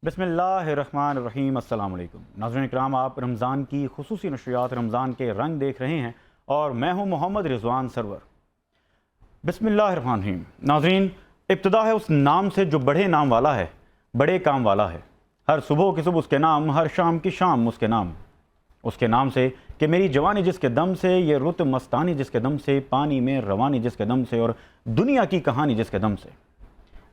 بسم اللہ الرحمن الرحیم۔ السلام علیکم ناظرین اکرام، آپ رمضان کی خصوصی نشریات رمضان کے رنگ دیکھ رہے ہیں اور میں ہوں محمد رضوان سرور۔ بسم اللہ الرحمن الرحیم۔ ناظرین، ابتدا ہے اس نام سے جو بڑے نام والا ہے، بڑے کام والا ہے۔ ہر صبح کی صبح اس کے نام، ہر شام کی شام اس کے نام۔ اس کے نام سے کہ میری جوانی جس کے دم سے، یہ رت مستانی جس کے دم سے، پانی میں روانی جس کے دم سے، اور دنیا کی کہانی جس کے دم سے۔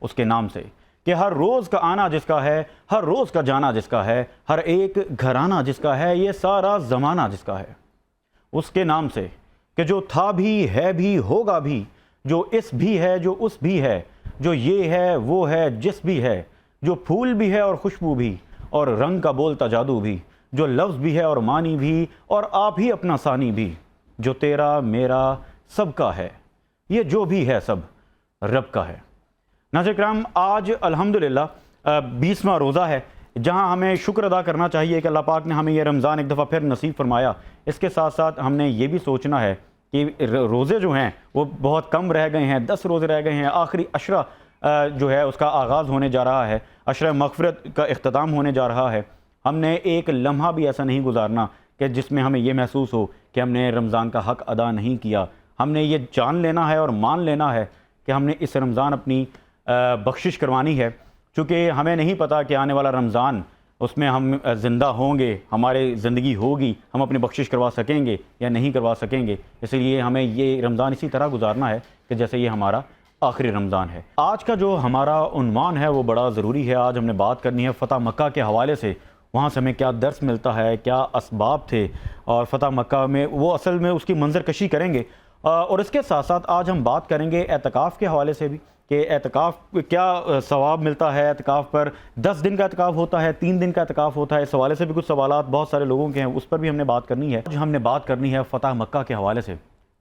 اس کے نام سے کہ ہر روز کا آنا جس کا ہے، ہر روز کا جانا جس کا ہے، ہر ایک گھرانہ جس کا ہے، یہ سارا زمانہ جس کا ہے۔ اس کے نام سے کہ جو تھا بھی ہے بھی ہوگا بھی، جو اس بھی ہے جو اس بھی ہے، جو یہ ہے وہ ہے جس بھی ہے، جو پھول بھی ہے اور خوشبو بھی، اور رنگ کا بولتا جادو بھی، جو لفظ بھی ہے اور معنی بھی، اور آپ ہی اپنا ثانی بھی، جو تیرا میرا سب کا ہے، یہ جو بھی ہے سب رب کا ہے۔ ناظرین کرام، آج الحمدللہ 20واں روزہ ہے، جہاں ہمیں شکر ادا کرنا چاہیے کہ اللہ پاک نے ہمیں یہ رمضان ایک دفعہ پھر نصیب فرمایا۔ اس کے ساتھ ساتھ ہم نے یہ بھی سوچنا ہے کہ روزے جو ہیں وہ بہت کم رہ گئے ہیں، 10 روزے رہ گئے ہیں، آخری عشرہ جو ہے اس کا آغاز ہونے جا رہا ہے، عشرہ مغفرت کا اختتام ہونے جا رہا ہے۔ ہم نے ایک لمحہ بھی ایسا نہیں گزارنا کہ جس میں ہمیں یہ محسوس ہو کہ ہم نے رمضان کا حق ادا نہیں کیا۔ ہم نے یہ جان لینا ہے اور مان لینا ہے کہ ہم نے اس رمضان اپنی بخشش کروانی ہے، چونکہ ہمیں نہیں پتہ کہ آنے والا رمضان اس میں ہم زندہ ہوں گے، ہماری زندگی ہوگی، ہم اپنی بخشش کروا سکیں گے یا نہیں کروا سکیں گے۔ اس لیے ہمیں یہ رمضان اسی طرح گزارنا ہے کہ جیسے یہ ہمارا آخری رمضان ہے۔ آج کا جو ہمارا عنوان ہے وہ بڑا ضروری ہے۔ آج ہم نے بات کرنی ہے فتح مکہ کے حوالے سے، وہاں سے ہمیں کیا درس ملتا ہے، کیا اسباب تھے، اور فتح مکہ میں وہ اصل میں اس کی منظر کشی کریں گے، اور اس کے ساتھ ساتھ آج ہم بات کریں گے اعتکاف کے حوالے سے بھی کہ اعتکاف کیا ثواب ملتا ہے۔ اعتکاف پر 10 دن کا اعتکاف ہوتا ہے، 3 دن کا اعتکاف ہوتا ہے، اس حوالے سے بھی کچھ سوالات بہت سارے لوگوں کے ہیں، اس پر بھی ہم نے بات کرنی ہے۔ آج ہم نے بات کرنی ہے فتح مکہ کے حوالے سے،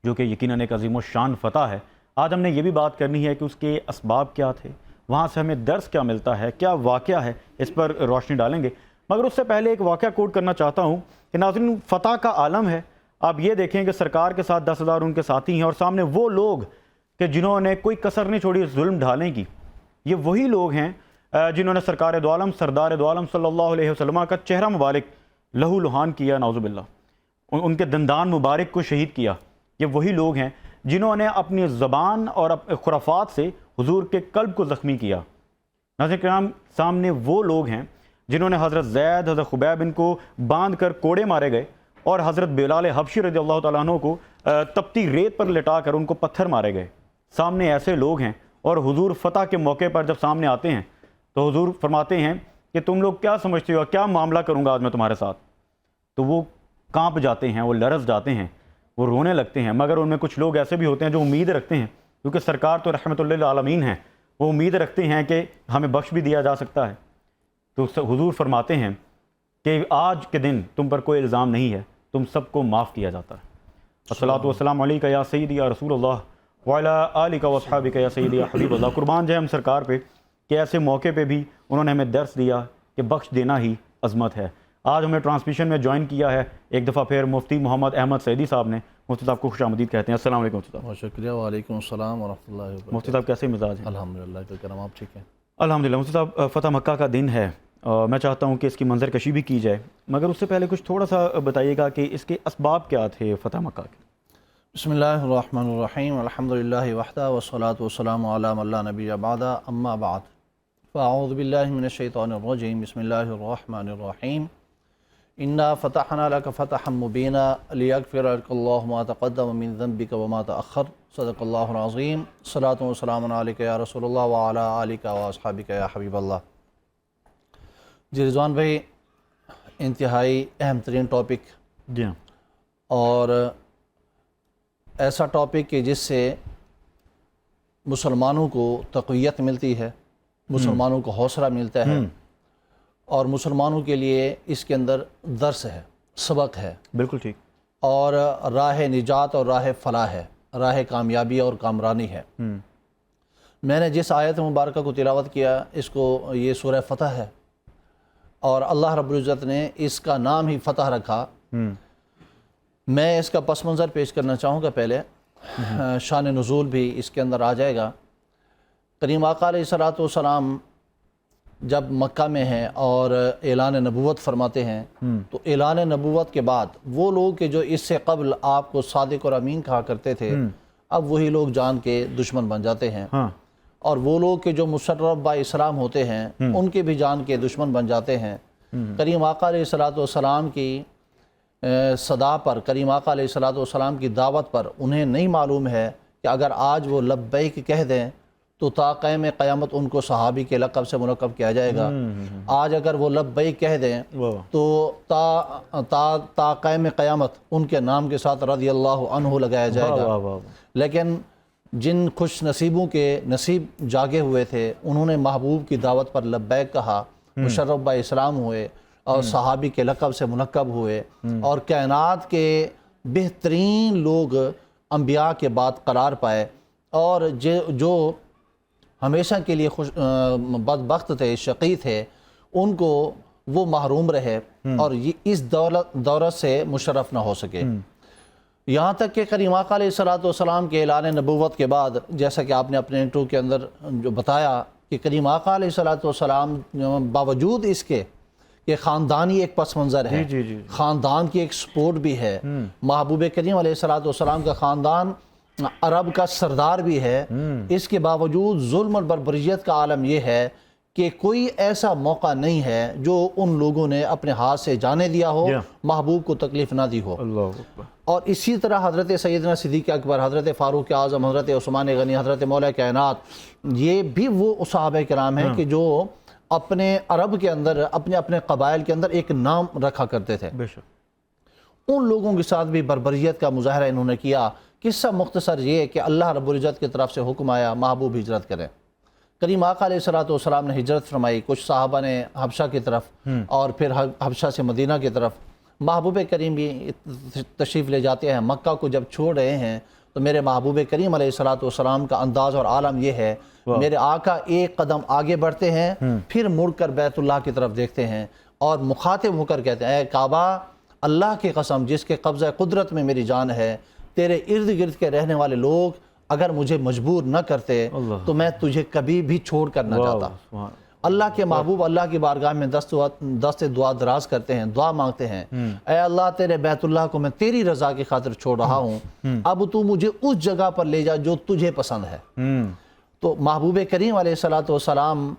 جو کہ یقیناً ایک عظیم الشان فتح ہے۔ آج ہم نے یہ بھی بات کرنی ہے کہ اس کے اسباب کیا تھے، وہاں سے ہمیں درس کیا ملتا ہے، کیا واقعہ ہے، اس پر روشنی ڈالیں گے۔ مگر اس سے پہلے ایک واقعہ کوٹ کرنا چاہتا ہوں کہ ناظرین، فتح کا عالم ہے۔ آپ یہ دیکھیں کہ سرکار کے ساتھ 10,000 ان کے ساتھی ہیں، اور سامنے وہ لوگ کہ جنہوں نے کوئی کسر نہیں چھوڑی ظلم ڈھالنے کی۔ یہ وہی لوگ ہیں جنہوں نے سرکار دو عالم، سردار دو عالم صلی اللہ علیہ وسلم کا چہرہ مبارک لہو لہان کیا، نعوذ باللہ، ان کے دندان مبارک کو شہید کیا۔ یہ وہی لوگ ہیں جنہوں نے اپنی زبان اور خرافات سے حضور کے قلب کو زخمی کیا۔ ناظرین کرام، سامنے وہ لوگ ہیں جنہوں نے حضرت زید، حضرت خبیب ان کو باندھ کر کوڑے مارے گئے، اور حضرت بلال حبشی رضی اللہ تعالیٰ عنہ کو تپتی ریت پر لٹا کر ان کو پتھر مارے گئے۔ سامنے ایسے لوگ ہیں، اور حضور فتح کے موقع پر جب سامنے آتے ہیں تو حضور فرماتے ہیں کہ تم لوگ کیا سمجھتے ہو، کیا معاملہ کروں گا آج میں تمہارے ساتھ؟ تو وہ کانپ جاتے ہیں، وہ لرز جاتے ہیں، وہ رونے لگتے ہیں۔ مگر ان میں کچھ لوگ ایسے بھی ہوتے ہیں جو امید رکھتے ہیں، کیونکہ سرکار تو رحمت للعالمین ہیں، وہ امید رکھتے ہیں کہ ہمیں بخش بھی دیا جا سکتا ہے۔ تو حضور فرماتے ہیں کہ آج کے دن تم پر کوئی الزام نہیں ہے، تم سب کو معاف کیا جاتا ہے۔ الصلاۃ والسلام علیکہ یا سیدی یا رسول اللہ وعلیٰ آلکہ واصحابکہ یا سیدی یا حبیب اللہ۔ قربان جائے ہم سرکار پہ کہ ایسے موقع پہ بھی انہوں نے ہمیں درس دیا کہ بخش دینا ہی عظمت ہے۔ آج ہمیں ٹرانسمیشن میں جوائن کیا ہے ایک دفعہ پھر مفتی محمد احمد سعیدی صاحب نے۔ مفتی صاحب کو خوش آمدید کہتے ہیں۔ السلام علیکم مفتی صاحب۔ بہت شکریہ، وعلیکم السلام ورحمۃ اللہ وبرکاتہ۔ مفتی صاحب کیسے مزاج ہیں؟ الحمدللہ کا کرم، آپ ٹھیک ہیں؟ الحمدللہ۔ مفتی صاحب، فتح مکہ کا دن ہے، میں چاہتا ہوں کہ اس کی منظر کشی بھی کی جائے، مگر اس سے پہلے کچھ تھوڑا سا بتائیے گا کہ اس کے اسباب کیا تھے فتح مکہ کے؟ بسم اللہ الرحمن الرحیم، الحمدللہ وحدہ والصلاة والسلام علی من لا نبی بعد، اما بعد، فاعوذ باللہ من الشیطان الرجیم، بسم اللہ الرحمن الرحیم، انا فتحنا لک فتحا مبینا لیغفر لک اللہ ما تقدم من ذنبک وما تأخر، صدق اللہ العظیم، صلاۃ والسلام علیک یا رسول اللہ وعلی آلک واصحابک یا حبیب اللہ۔ جی رضوان بھائی، انتہائی اہم ترین ٹاپک، جی ہاں، اور ایسا ٹاپک کہ جس سے مسلمانوں کو تقویت ملتی ہے، مسلمانوں کو حوصلہ ملتا ہے، اور مسلمانوں کے لیے اس کے اندر درس ہے، سبق ہے، بالکل ٹھیک، اور راہ نجات اور راہ فلاح ہے، راہ کامیابی اور کامرانی ہے۔ میں نے جس آیت مبارکہ کو تلاوت کیا، اس کو یہ سورہ فتح ہے، اور اللہ رب العزت نے اس کا نام ہی فتح رکھا۔ میں اس کا پس منظر پیش کرنا چاہوں گا، پہلے شان نزول بھی اس کے اندر آ جائے گا۔ کریم آقا علیہ الصلوۃ والسلام جب مکہ میں ہیں اور اعلان نبوت فرماتے ہیں تو اعلان نبوت کے بعد وہ لوگ کہ جو اس سے قبل آپ کو صادق اور امین کہا کرتے تھے اب وہی لوگ جان کے دشمن بن جاتے ہیں، اور وہ لوگ کہ جو مشرف با اسلام ہوتے ہیں ان کے بھی جان کے دشمن بن جاتے ہیں۔ کریم آقا علیہ السلام کی صدا پر، کریم آقا علیہ السلام کی دعوت پر انہیں نہیں معلوم ہے کہ اگر آج وہ لبیک کہہ دیں تو تا قیام قیامت ان کو صحابی کے لقب سے منقب کیا جائے گا۔ آج اگر وہ لبیک کہہ دیں تو تا قیام قیامت ان کے نام کے ساتھ رضی اللہ عنہ لگایا جائے گا۔ لیکن جن خوش نصیبوں کے نصیب جاگے ہوئے تھے انہوں نے محبوب کی دعوت پر لبیک کہا، مشرف با اسلام ہوئے اور صحابی کے لقب سے منقب ہوئے، اور کائنات کے بہترین لوگ انبیاء کے بعد قرار پائے، اور جو ہمیشہ کے لیے بدبخت تھے، شقی تھے، ان کو وہ محروم رہے اور اس دولت سے مشرف نہ ہو سکے۔ یہاں تک کہ کریم آقا علیہ السلام کے اعلان نبوت کے بعد، جیسا کہ آپ نے اپنے انٹرو کے اندر جو بتایا کہ کریم آقا علیہ السلام باوجود اس کے کہ خاندانی ایک پس منظر ہے، خاندان کی ایک سپورٹ بھی ہے، محبوب کریم علیہ السلام کا خاندان عرب کا سردار بھی ہے، اس کے باوجود ظلم اور بربریت کا عالم یہ ہے کہ کوئی ایسا موقع نہیں ہے جو ان لوگوں نے اپنے ہاتھ سے جانے دیا ہو، محبوب کو تکلیف نہ دی ہو۔ اور اسی طرح حضرت سیدنا صدیق اکبر، حضرت فاروق اعظم، حضرت عثمان غنی، حضرت مولا کائنات، یہ بھی وہ صحابہ کرام ہیں کہ جو اپنے عرب کے اندر، اپنے قبائل کے اندر ایک نام رکھا کرتے تھے۔ ان لوگوں کے ساتھ بھی بربریت کا مظاہرہ انہوں نے کیا۔ قصہ مختصر یہ کہ اللہ رب العزت کی طرف سے حکم آیا محبوب ہجرت کریں۔ کریم آقا علیہ السلام نے ہجرت فرمائی، کچھ صحابہ نے حبشہ کی طرف اور پھر حبشہ سے مدینہ کی طرف۔ محبوب کریم بھی تشریف لے جاتے ہیں۔ مکہ کو جب چھوڑ رہے ہیں تو میرے محبوب کریم علیہ السلام کا انداز اور عالم یہ ہے، میرے آقا ایک قدم آگے بڑھتے ہیں، پھر مڑ کر بیت اللہ کی طرف دیکھتے ہیں اور مخاطب ہو کر کہتے ہیں، اے کعبہ، اللہ کی قسم جس کے قبضہ قدرت میں میری جان ہے، تیرے ارد گرد کے رہنے والے لوگ اگر مجھے مجبور نہ کرتے تو میں تجھے کبھی بھی چھوڑ کر نہ جاتا۔ اللہ کے محبوب اللہ کی بارگاہ میں دست دعا دراز کرتے ہیں، دعا مانگتے ہیں، اے اللہ تیرے بیت اللہ کو میں تیری رضا کی خاطر چھوڑ رہا ہوں، اب تو مجھے اس جگہ پر لے جا جو تجھے پسند ہے۔ تو محبوب کریم علیہ السلام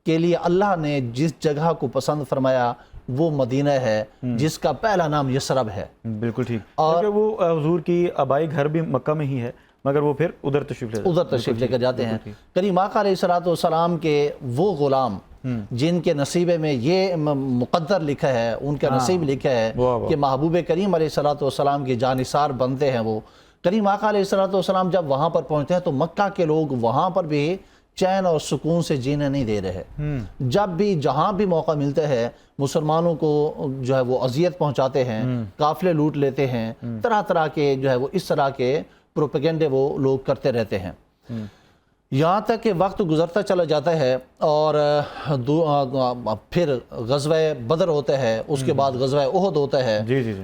کے لیے اللہ نے جس جگہ کو پسند فرمایا وہ مدینہ ہے، جس کا پہلا نام یثرب ہے۔ بالکل ٹھیک، اور وہ حضور کی آبائی گھر بھی مکہ میں ہی ہے، مگر وہ پھر ادھر تشریف لے کر جاتے ہیں۔ کریم آقا علیہ السلام کے وہ غلام جن کے نصیبے میں یہ مقدر لکھا ہے، ان کا نصیب لکھا ہے کہ محبوب کریم علیہ السلام کی جانثار بنتے ہیں، وہ کریم آقا علیہ السلام جب وہاں پر پہنچتے ہیں تو مکہ کے لوگ وہاں پر بھی چین اور سکون سے جینے نہیں دے رہے، جب بھی جہاں بھی موقع ملتا ہے مسلمانوں کو جو ہے وہ اذیت پہنچاتے ہیں، قافلے لوٹ لیتے ہیں، طرح طرح کے جو ہے وہ اس طرح کے پروپیگنڈے وہ لوگ کرتے رہتے ہیں، یہاں تک کہ وقت گزرتا چلا جاتا ہے اور پھر غزوہ بدر ہوتا ہے، اس کے بعد غزوہ احد ہوتا ہے،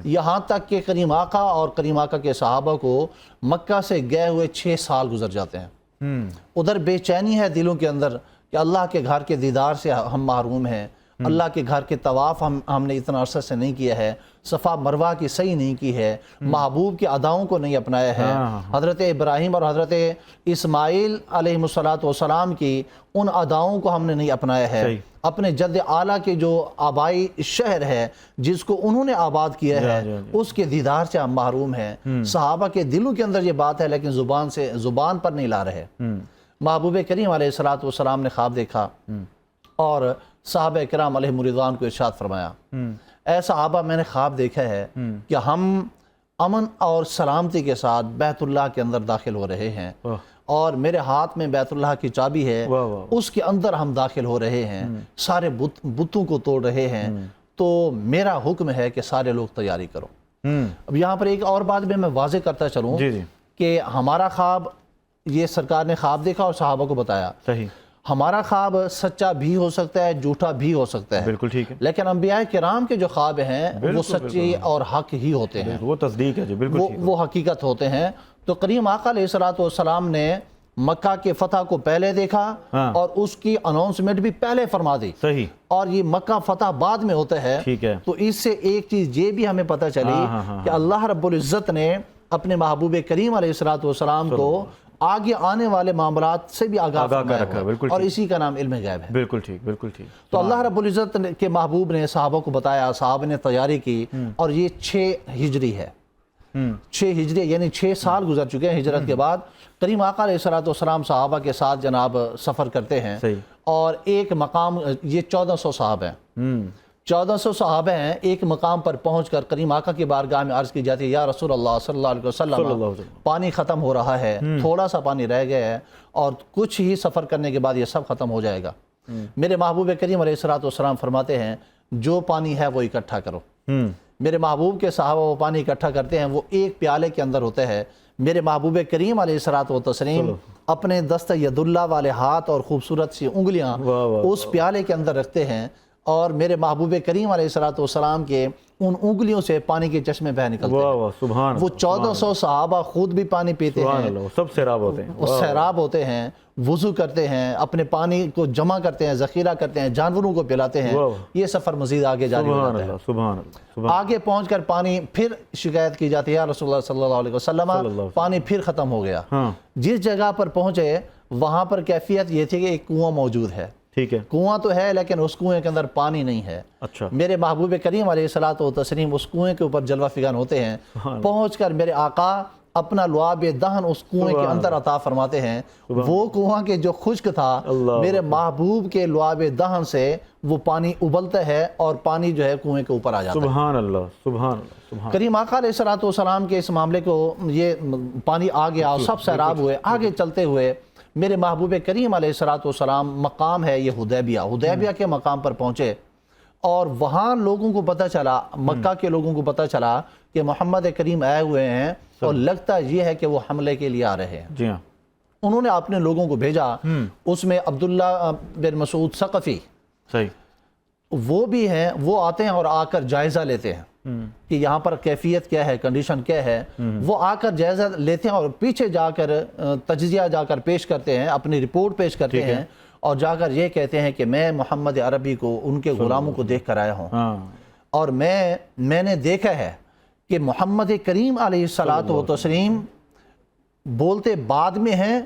یہاں تک کہ کریم آقا اور کریم آقا کے صحابہ کو مکہ سے گئے ہوئے 6 سال گزر جاتے ہیں۔ ادھر بے چینی ہے دلوں کے اندر کہ اللہ کے گھر کے دیدار سے ہم محروم ہیں، اللہ کے گھر کے طواف ہم نے اتنا عرصہ سے نہیں کیا ہے، صفا مروہ کی صحیح نہیں کی ہے، محبوب کی اداؤں کو نہیں اپنایا ہے، حضرت ابراہیم اور حضرت اسماعیل علیہ السلام کی ان اداؤں کو ہم نے نہیں اپنایا ہے، اپنے جد اعلیٰ کے جو آبائی شہر ہے جس کو انہوں نے آباد کیا ہے اس کے دیدار سے ہم محروم ہیں۔ صحابہ کے دلوں کے اندر یہ بات ہے لیکن زبان پر نہیں لا رہے۔ محبوب کریم علیہ السلام نے خواب دیکھا اور صحابہ کرام علیہ رضوان کو ارشاد فرمایا، اے صحابہ میں نے خواب دیکھا ہے کہ ہم امن اور سلامتی کے ساتھ بیت اللہ کے اندر داخل ہو رہے ہیں اور میرے ہاتھ میں بیت اللہ کی چابی ہے، اس کے اندر ہم داخل ہو رہے ہیں، سارے بتوں کو توڑ رہے ہیں، تو میرا حکم ہے کہ سارے لوگ تیاری کرو۔ اب یہاں پر ایک اور بات بھی میں واضح کرتا چلوں کہ ہمارا خواب، یہ سرکار نے خواب دیکھا اور صحابہ کو بتایا، ہمارا خواب سچا بھی ہو سکتا ہے، جھوٹا بھی ہو سکتا ہے، بالکل ٹھیک ہے، لیکن انبیاء کرام کے جو خواب ہیں وہ سچے اور حق ہی ہوتے ہیں، وہ تصدیق ہے جی، بالکل وہ حقیقت ہوتے ہیں۔ تو کریم آقا علیہ السلام نے مکہ کے فتح کو پہلے دیکھا اور اس کی اناؤنسمنٹ بھی پہلے فرما دی، صحیح، اور یہ مکہ فتح بعد میں ہوتا ہے۔ ٹھیک ہے، تو اس سے ایک چیز یہ بھی ہمیں پتہ چلی کہ اللہ رب العزت نے اپنے محبوب کریم علیہ السلام کو آگے آنے والے معاملات سے بھی آگاہ فرمایا ہوا ہے، اور اسی کا نام علم غیب ہے۔ بالکل ٹھیک، بالکل ٹھیک۔ تو اللہ رب العزت کے محبوب نے صحابہ کو بتایا، صحابہ نے تیاری کی، اور یہ 6 ہجری ہے، 6 ہجری یعنی 6 سال گزر چکے ہیں ہجرت کے بعد۔ کریم آقا علیہ السلام صحابہ کے ساتھ جناب سفر کرتے ہیں، اور ایک مقام، یہ 1400 صحابہ ہیں، 1400 صحابہ ہیں، ایک مقام پر پہنچ کر کریم آقا کی بارگاہ میں عرض کی جاتی ہے، یا رسول اللہ صلی اللہ علیہ وسلم، پانی ختم ہو رہا ہے، تھوڑا سا پانی رہ گیا ہے، اور کچھ ہی سفر کرنے کے بعد یہ سب ختم ہو جائے گا۔ میرے محبوب کریم علیہ السلام فرماتے ہیں جو پانی ہے وہ اکٹھا کرو۔ میرے محبوب کے صحابہ وہ پانی اکٹھا کرتے ہیں، وہ ایک پیالے کے اندر ہوتا ہے۔ میرے محبوب کریم علیہ السلام اپنے دست ید اللہ والے ہاتھ اور خوبصورت سی انگلیاں اس پیالے کے اندر رکھتے ہیں، اور میرے محبوب کریم علیہ السلام کے ان انگلیوں سے پانی کے چشمے بہ نکلتے ہیں۔ وہ 1400 صحابہ خود بھی پانی پیتے ہیں، سب سیراب ہوتے ہیں، سیراب ہوتے ہیں، وضو کرتے ہیں، اپنے پانی کو جمع کرتے ہیں، ذخیرہ کرتے ہیں، جانوروں کو پلاتے ہیں۔ یہ سفر مزید آگے جاری ہو جاتا ہے۔ سبحان اللہ، آگے پہنچ کر پانی پھر شکایت کی جاتی ہے، یا رسول اللہ صلی اللہ علیہ وسلم پانی پھر ختم ہو گیا۔ جس جگہ پر پہنچے وہاں پر کیفیت یہ تھی کہ ایک کنواں موجود ہے، ٹھیک ہے، کنواں تو ہے لیکن اس کنویں کے اندر پانی نہیں ہے۔ اچھا، میرے محبوب کریم علیہ السلام اس کنویں کے اوپر جلوہ فغان ہوتے ہیں، پہنچ کر میرے آقا اپنا لعاب دہن اس کنویں کے اندر عطا فرماتے ہیں۔ وہ کنواں کے جو خشک تھا، میرے محبوب کے لعاب دہن سے وہ پانی ابلتا ہے، اور پانی جو ہے کنویں کے اوپر آ جاتا ہے۔ سبحان اللہ، سبحان اللہ، سبحان۔ کریم آقا علیہ السلام کے اس معاملے کو، یہ پانی آ گیا، سب سیراب ہوئے، آگے چلتے ہوئے میرے محبوب کریم علیہ السلام مقام ہے یہ حدیبیہ کے مقام پر پہنچے، اور وہاں لوگوں کو پتہ چلا، مکہ کے لوگوں کو پتہ چلا کہ محمد کریم آئے ہوئے ہیں، اور لگتا یہ ہے کہ وہ حملے کے لیے آ رہے ہیں۔ جی ہاں، انہوں نے اپنے لوگوں کو بھیجا، اس میں عبداللہ بن مسعود ثقفی صحیح، وہ بھی ہیں، وہ آتے ہیں اور آ کر جائزہ لیتے ہیں کہ یہاں پر کیفیت کیا ہے، کنڈیشن کیا ہے۔ وہ آ کر جائزہ لیتے ہیں، اور پیچھے جا کر تجزیہ جا کر پیش کرتے ہیں، اپنی رپورٹ پیش کرتے ہیں، اور جا کر یہ کہتے ہیں کہ میں محمد عربی کو، ان کے غلاموں کو دیکھ کر آیا ہوں، اور میں نے دیکھا ہے کہ محمد کریم علیہ السلام بولتے بعد میں ہیں،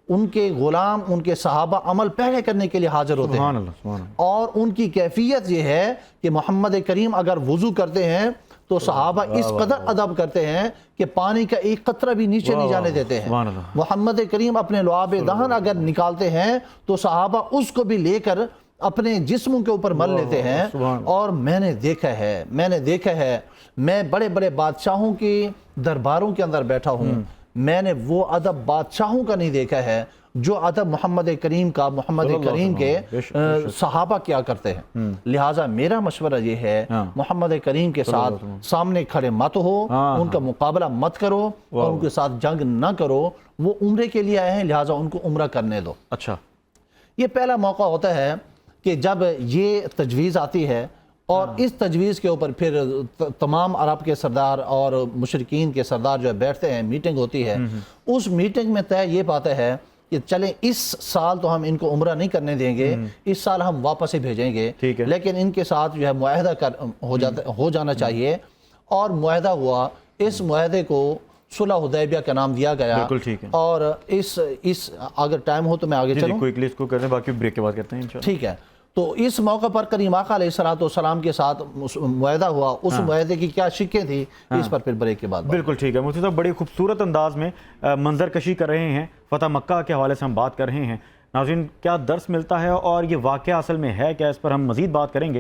ان کے غلام، ان کے صحابہ عمل پہلے کرنے کے لیے حاضر ہوتے ہیں، اور ان کی کیفیت یہ ہے کہ محمد کریم اگر وضو کرتے ہیں تو صحابہ اس قدر ادب کرتے ہیں کہ پانی کا ایک قطرہ بھی نیچے نہیں جانے دیتے ہیں۔ محمد کریم اپنے لعاب دہن اگر نکالتے ہیں تو صحابہ اس کو بھی لے کر اپنے جسموں کے اوپر مل لیتے ہیں۔ اور میں نے دیکھا ہے میں بڑے بڑے بادشاہوں کی درباروں کے اندر بیٹھا ہوں، میں نے وہ ادب بادشاہوں کا نہیں دیکھا ہے جو ادب محمد کریم کا، محمد کریم کے صحابہ کیا کرتے ہیں۔ لہٰذا میرا مشورہ یہ ہے، محمد کریم کے ساتھ سامنے کھڑے مت ہو، ان کا مقابلہ مت کرو، اور ان کے ساتھ جنگ نہ کرو۔ وہ عمرے کے لیے آئے ہیں، لہٰذا ان کو عمرہ کرنے دو۔ اچھا، یہ پہلا موقع ہوتا ہے کہ جب یہ تجویز آتی ہے، اور اس تجویز کے اوپر پھر تمام عرب کے سردار اور مشرکین کے سردار جو بیٹھتے ہیں، میٹنگ ہوتی ہے۔ اس میٹنگ میں طے یہ بات ہے کہ چلیں اس سال تو ہم ان کو عمرہ نہیں کرنے دیں گے، اس سال ہم واپس ہی بھیجیں گے، لیکن ان کے ساتھ جو ہے معاہدہ ہو جانا چاہیے۔ اور معاہدہ ہوا، اس معاہدے کو صلح حدیبیہ کا نام دیا گیا۔ اور اس اگر ٹائم ہو تو میں آگے چلوں، کوئکلی اس کو کرتے ہیں، باقی بریک کے بعد کرتے ہیں انشاءاللہ۔ ٹھیک ہے۔ تو اس موقع پر کریم آقا علیہ السلام کے ساتھ معاہدہ ہوا، اس معاہدے کی کیا شکیں تھی، اس پر پھر بریک کے بعد۔ بالکل ٹھیک ہے مفتی صاحب، بڑی خوبصورت انداز میں منظر کشی کر رہے ہیں، فتح مکہ کے حوالے سے ہم بات کر رہے ہیں۔ ناظرین، کیا درس ملتا ہے اور یہ واقعہ اصل میں ہے کیا، اس پر ہم مزید بات کریں گے